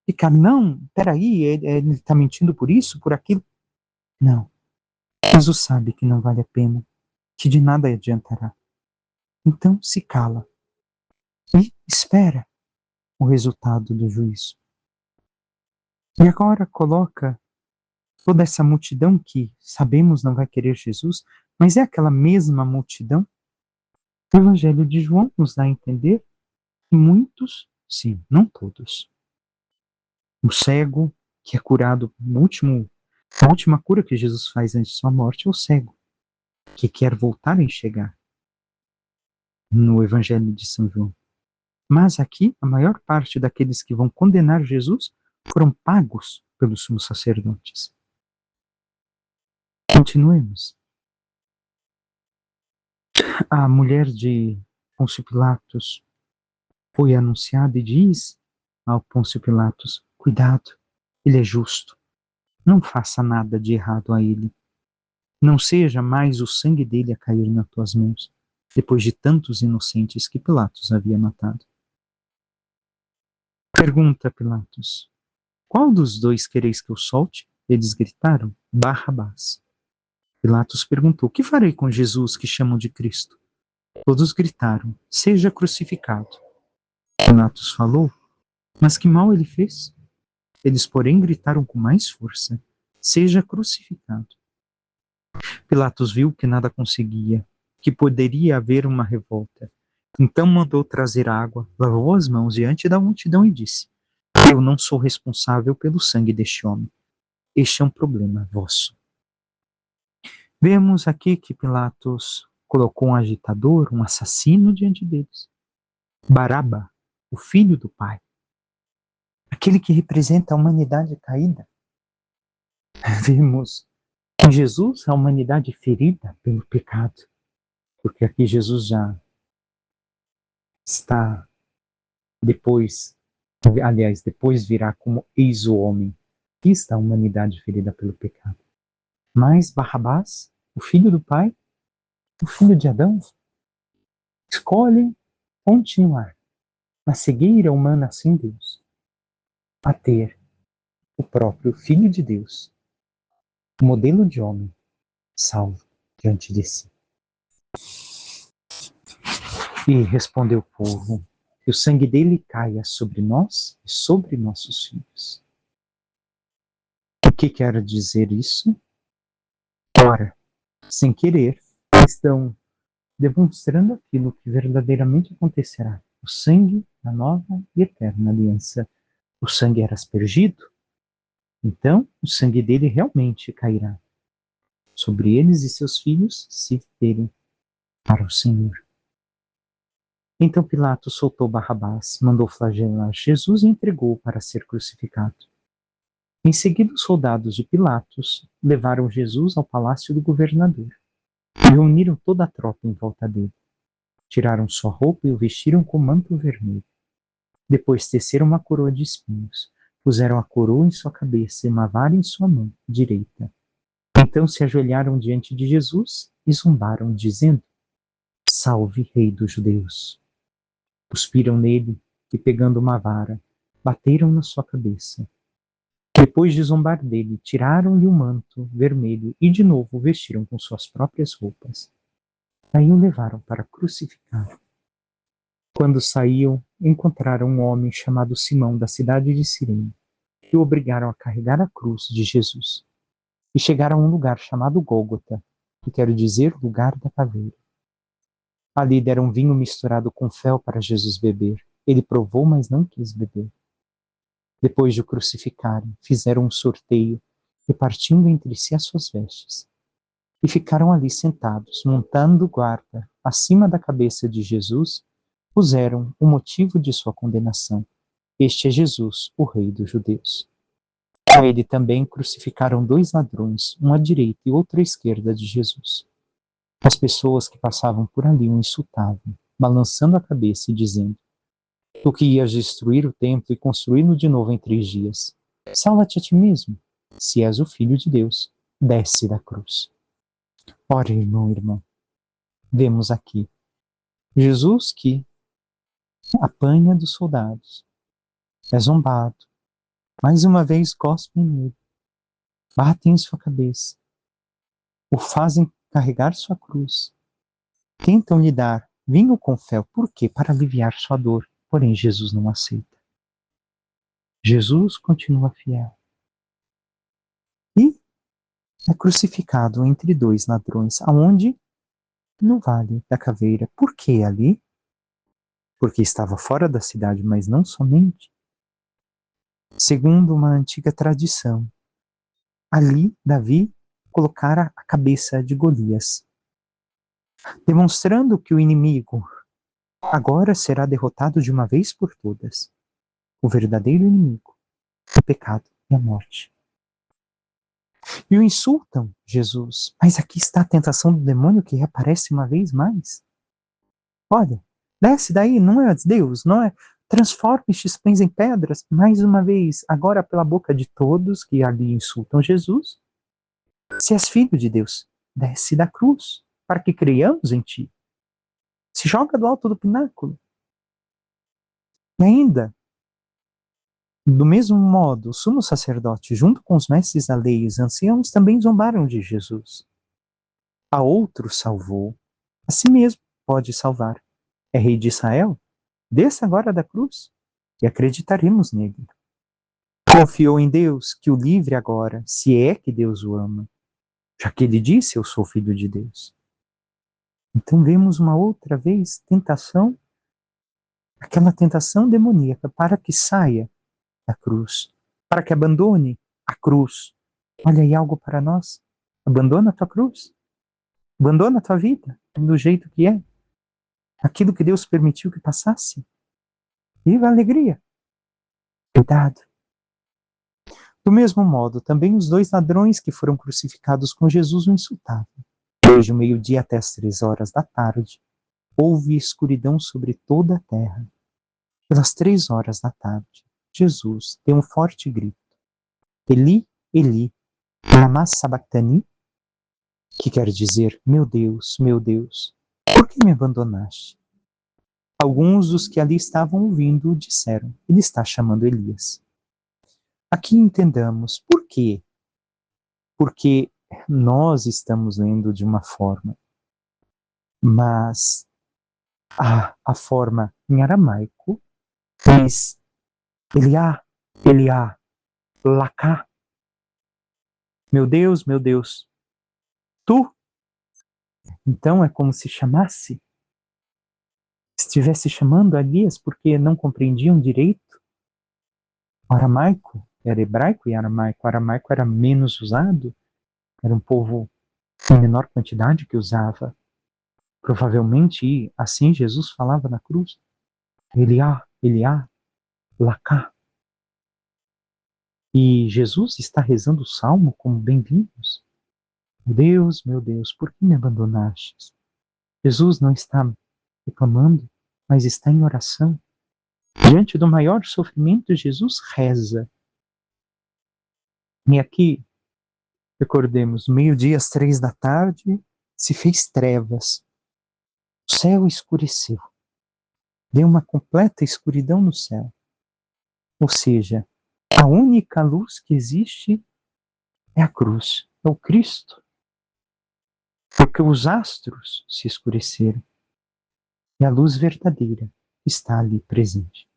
ficar, não, peraí, ele está mentindo por isso, por aquilo. Não. Jesus sabe que não vale a pena, que de nada adiantará. Então se cala e espera o resultado do juízo. E agora coloca toda essa multidão que sabemos não vai querer Jesus, mas é aquela mesma multidão. O Evangelho de João nos dá a entender que muitos, sim, não todos. O cego que é curado, a última cura que Jesus faz antes de sua morte é o cego, que quer voltar a enxergar no Evangelho de São João. Mas aqui, a maior parte daqueles que vão condenar Jesus foram pagos pelos sumos sacerdotes. Continuemos. A mulher de Pôncio Pilatos foi anunciada e diz ao Pôncio Pilatos: Cuidado, ele é justo. Não faça nada de errado a ele. Não seja mais o sangue dele a cair nas tuas mãos, depois de tantos inocentes que Pilatos havia matado. Pergunta Pilatos: Qual dos dois quereis que eu solte? Eles gritaram: Barrabás. Pilatos perguntou: Que farei com Jesus que chamam de Cristo? Todos gritaram: Seja crucificado. Pilatos falou: Mas que mal ele fez? Eles, porém, gritaram com mais força: Seja crucificado. Pilatos viu que nada conseguia, que poderia haver uma revolta. Então mandou trazer água, lavou as mãos diante da multidão e disse: Eu não sou responsável pelo sangue deste homem. Este é um problema vosso. Vemos aqui que Pilatos colocou um agitador, um assassino diante deles. Baraba, o filho do pai. Aquele que representa a humanidade caída. Vemos em Jesus a humanidade ferida pelo pecado. Porque aqui Jesus já está depois, aliás, depois virá como eis o homem. Aqui está a humanidade ferida pelo pecado. Mas Barrabás, o filho do pai, o filho de Adão, escolhe continuar na cegueira humana sem Deus, a ter o próprio Filho de Deus, o modelo de homem, salvo diante de si. E respondeu o povo: que o sangue dele caia sobre nós e sobre nossos filhos. O que quer dizer isso? Ora, sem querer, estão demonstrando aquilo que verdadeiramente acontecerá. O sangue da nova e eterna aliança. O sangue era aspergido, então o sangue dele realmente cairá sobre eles e seus filhos se terem para o Senhor. Então Pilatos soltou Barrabás, mandou flagelar Jesus e entregou-o para ser crucificado. Em seguida, os soldados de Pilatos levaram Jesus ao palácio do governador e reuniram toda a tropa em volta dele. Tiraram sua roupa e o vestiram com manto vermelho. Depois teceram uma coroa de espinhos, puseram a coroa em sua cabeça e uma vara em sua mão direita. Então se ajoelharam diante de Jesus e zombaram, dizendo: Salve, Rei dos Judeus! Cuspiram nele e, pegando uma vara, bateram na sua cabeça. Depois de zombar dele, tiraram-lhe o manto vermelho e de novo o vestiram com suas próprias roupas. Aí o levaram para crucificar. Quando saíam, encontraram um homem chamado Simão, da cidade de Cirene, e o obrigaram a carregar a cruz de Jesus. E chegaram a um lugar chamado Gólgota, que quer dizer lugar da caveira. Ali deram vinho misturado com fel para Jesus beber. Ele provou, mas não quis beber. Depois de o crucificarem, fizeram um sorteio, repartindo entre si as suas vestes. E ficaram ali sentados, montando guarda acima da cabeça de Jesus, puseram o motivo de sua condenação. Este é Jesus, o Rei dos Judeus. Com ele também crucificaram 2 ladrões, um à direita e outro à esquerda de Jesus. As pessoas que passavam por ali o insultavam, balançando a cabeça e dizendo: Tu que ias destruir o templo e construí-lo de novo em 3 dias, salva-te a ti mesmo. Se és o Filho de Deus, desce da cruz. Ora, irmão e irmã, vemos aqui Jesus que apanha dos soldados, é zombado, mais uma vez cospem nele, batem em sua cabeça, o fazem carregar sua cruz, tentam lhe dar vinho com fel, por quê? Para aliviar sua dor, porém Jesus não aceita. Jesus continua fiel. E é crucificado entre 2 ladrões, aonde? No Vale da Caveira. Por que ali? Porque estava fora da cidade, mas não somente. Segundo uma antiga tradição, ali Davi colocara a cabeça de Golias, demonstrando que o inimigo agora será derrotado de uma vez por todas. O verdadeiro inimigo, o pecado e a morte. E o insultam Jesus. Mas aqui está a tentação do demônio que reaparece uma vez mais. Olha, desce daí, não é Deus, não é? Transforma estes pães em pedras, mais uma vez, agora pela boca de todos que ali insultam Jesus. Se és filho de Deus, desce da cruz, para que creiamos em ti. Se joga do alto do pináculo. E ainda, do mesmo modo, o sumo sacerdote, junto com os mestres da lei e os anciãos, também zombaram de Jesus. A outro salvou, a si mesmo pode salvar. É rei de Israel? Desça agora da cruz e acreditaremos nele. Confiou em Deus que o livre agora, se é que Deus o ama, já que ele disse: Eu sou filho de Deus. Então vemos uma outra vez tentação, aquela tentação demoníaca para que saia da cruz, para que abandone a cruz. Olha aí algo para nós. Abandona a tua cruz. Abandona a tua vida do jeito que é. Aquilo que Deus permitiu que passasse. Viva a alegria. Cuidado. Do mesmo modo, também os 2 ladrões que foram crucificados com Jesus o insultavam. Desde o meio-dia até as 3 horas da tarde, houve escuridão sobre toda a terra. Pelas 3 horas da tarde, Jesus deu um forte grito. Eli, Eli, lama sabachthani, que quer dizer: meu Deus, por que me abandonaste? Alguns dos que ali estavam ouvindo disseram: ele está chamando Elias. Aqui entendamos por quê. Porque nós estamos lendo de uma forma, mas a forma em aramaico diz Eliá, Eliá, Lacá. Meu Deus, tu? Então é como se chamasse, estivesse chamando Elias porque não compreendiam direito o aramaico. Era hebraico e aramaico. O aramaico era menos usado, era um povo em menor quantidade que usava. Provavelmente assim Jesus falava na cruz. Eliá, Eliá, lacá. E Jesus está rezando o salmo como bem-vindos. Meu Deus, por que me abandonastes? Jesus não está reclamando, mas está em oração. Diante do maior sofrimento, Jesus reza. E aqui, recordemos, meio-dia às 3 da tarde, se fez trevas. O céu escureceu. Deu uma completa escuridão no céu. Ou seja, a única luz que existe é a cruz, é o Cristo. Porque os astros se escureceram e a luz verdadeira está ali presente.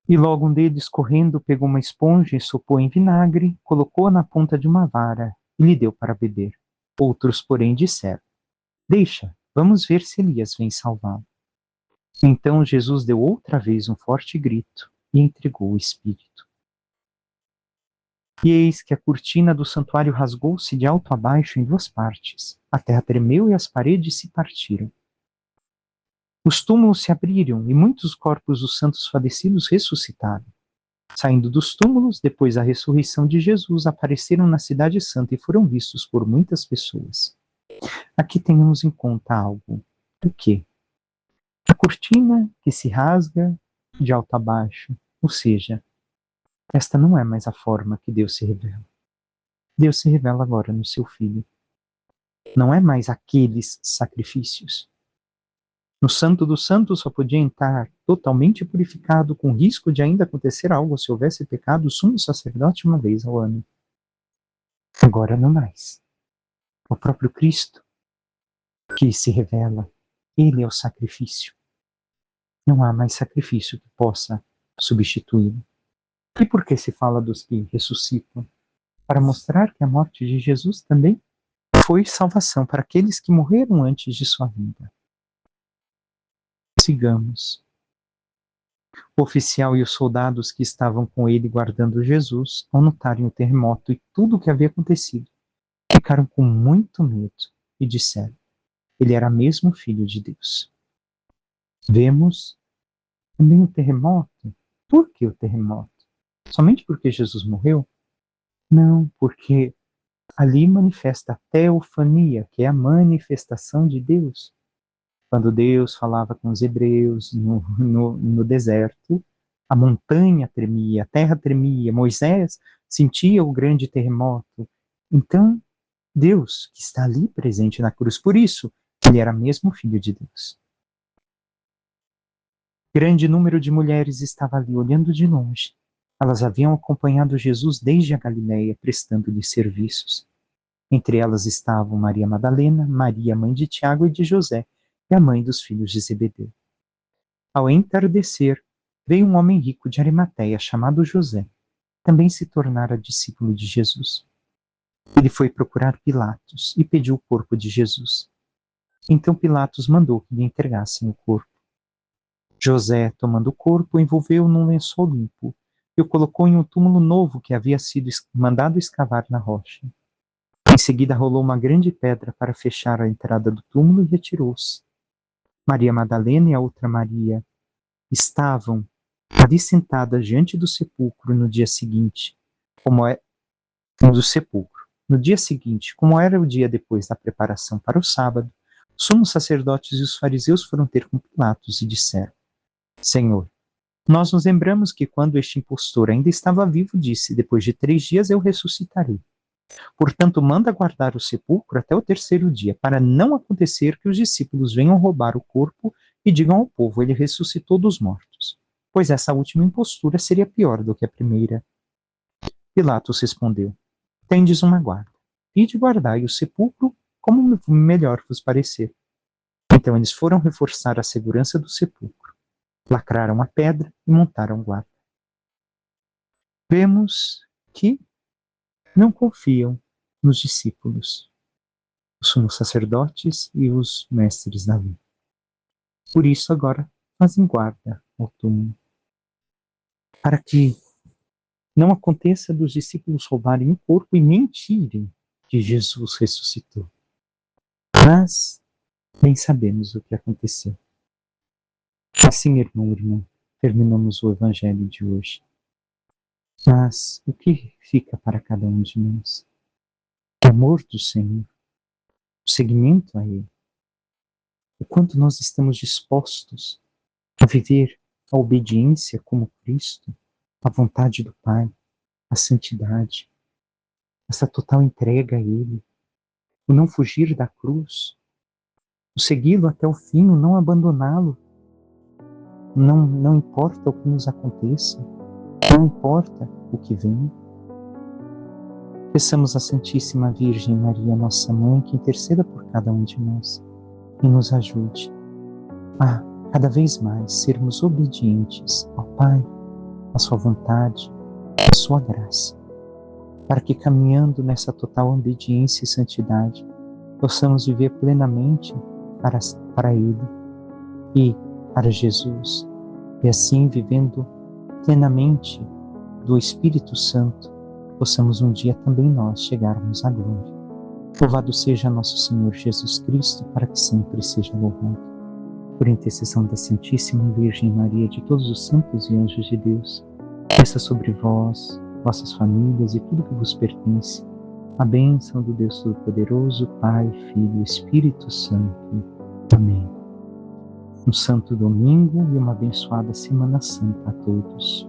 E logo um deles, correndo, pegou uma esponja e sopou em vinagre, colocou-a na ponta de uma vara e lhe deu para beber. Outros, porém, disseram: Deixa, vamos ver se Elias vem salvá-lo. Então Jesus deu outra vez um forte grito e entregou o Espírito. E eis que a cortina do santuário rasgou-se de alto a baixo em 2 partes. A terra tremeu e as paredes se partiram. Os túmulos se abriram e muitos corpos dos santos falecidos ressuscitaram. Saindo dos túmulos, depois da ressurreição de Jesus, apareceram na Cidade Santa e foram vistos por muitas pessoas. Aqui tenhamos em conta algo. O quê? A cortina que se rasga de alto a baixo, ou seja, esta não é mais a forma que Deus se revela. Deus se revela agora no seu Filho. Não é mais aqueles sacrifícios. No Santo dos Santos só podia entrar totalmente purificado, com risco de ainda acontecer algo se houvesse pecado, o sumo sacerdote uma vez ao ano. Agora não mais. O próprio Cristo que se revela, ele é o sacrifício. Não há mais sacrifício que possa substituí-lo. E por que se fala dos que ressuscitam? Para mostrar que a morte de Jesus também foi salvação para aqueles que morreram antes de sua vinda. Sigamos. O oficial e os soldados que estavam com ele guardando Jesus, ao notarem o terremoto e tudo o que havia acontecido, ficaram com muito medo e disseram: ele era mesmo filho de Deus. Vemos também o terremoto. Por que o terremoto? Somente porque Jesus morreu? Não, porque ali manifesta a teofania, que é a manifestação de Deus. Quando Deus falava com os hebreus no deserto, a montanha tremia, a terra tremia, Moisés sentia o grande terremoto. Então, Deus, que está ali presente na cruz, por isso, ele era mesmo filho de Deus. Grande número de mulheres estava ali olhando de longe. Elas haviam acompanhado Jesus desde a Galiléia, prestando-lhe serviços. Entre elas estavam Maria Madalena, Maria, mãe de Tiago e de José, e a mãe dos filhos de Zebedeu. Ao entardecer, veio um homem rico de Arimateia, chamado José. Também se tornara discípulo de Jesus. Ele foi procurar Pilatos e pediu o corpo de Jesus. Então Pilatos mandou que lhe entregassem o corpo. José, tomando o corpo, envolveu-o num lençol limpo e o colocou em um túmulo novo que havia sido mandado escavar na rocha. Em seguida rolou uma grande pedra para fechar a entrada do túmulo e retirou-se. Maria Madalena e a outra Maria estavam ali sentadas diante do sepulcro no dia seguinte, No dia seguinte, como era o dia depois da preparação para o sábado, os sumos sacerdotes e os fariseus foram ter com Pilatos e disseram: Senhor, nós nos lembramos que quando este impostor ainda estava vivo, disse: depois de 3 dias eu ressuscitarei. Portanto, manda guardar o sepulcro até o 3º dia, para não acontecer que os discípulos venham roubar o corpo e digam ao povo: ele ressuscitou dos mortos. Pois essa última impostura seria pior do que a primeira. Pilatos respondeu: Tendes uma guarda. Ide guardai o sepulcro como melhor vos parecer. Então eles foram reforçar a segurança do sepulcro. Lacraram a pedra e montaram guarda. Vemos que não confiam nos discípulos, os sumos sacerdotes e os mestres da lei. Por isso agora fazem guarda ao túmulo, para que não aconteça dos discípulos roubarem o corpo e mentirem que Jesus ressuscitou. Mas bem sabemos o que aconteceu. Assim, irmão, irmã, terminamos o Evangelho de hoje. Mas o que fica para cada um de nós? O amor do Senhor, o seguimento a Ele. O quanto nós estamos dispostos a viver a obediência como Cristo, a vontade do Pai, a santidade, essa total entrega a Ele, o não fugir da cruz, o segui-lo até o fim, o não abandoná-lo. Não importa o que nos aconteça, não importa o que venha. Peçamos à Santíssima Virgem Maria, nossa Mãe, que interceda por cada um de nós e nos ajude a cada vez mais sermos obedientes ao Pai, à sua vontade, à sua graça, para que caminhando nessa total obediência e santidade, possamos viver plenamente para Ele e para Jesus, e assim, vivendo plenamente do Espírito Santo, possamos um dia também nós chegarmos à glória. Louvado seja nosso Senhor Jesus Cristo, para que sempre seja louvado. Por intercessão da Santíssima Virgem Maria, de todos os santos e anjos de Deus, desça sobre vós, vossas famílias e tudo que vos pertence, a bênção do Deus Todo-Poderoso, Pai, Filho e Espírito Santo. Amém. Um santo domingo e uma abençoada Semana Santa a todos.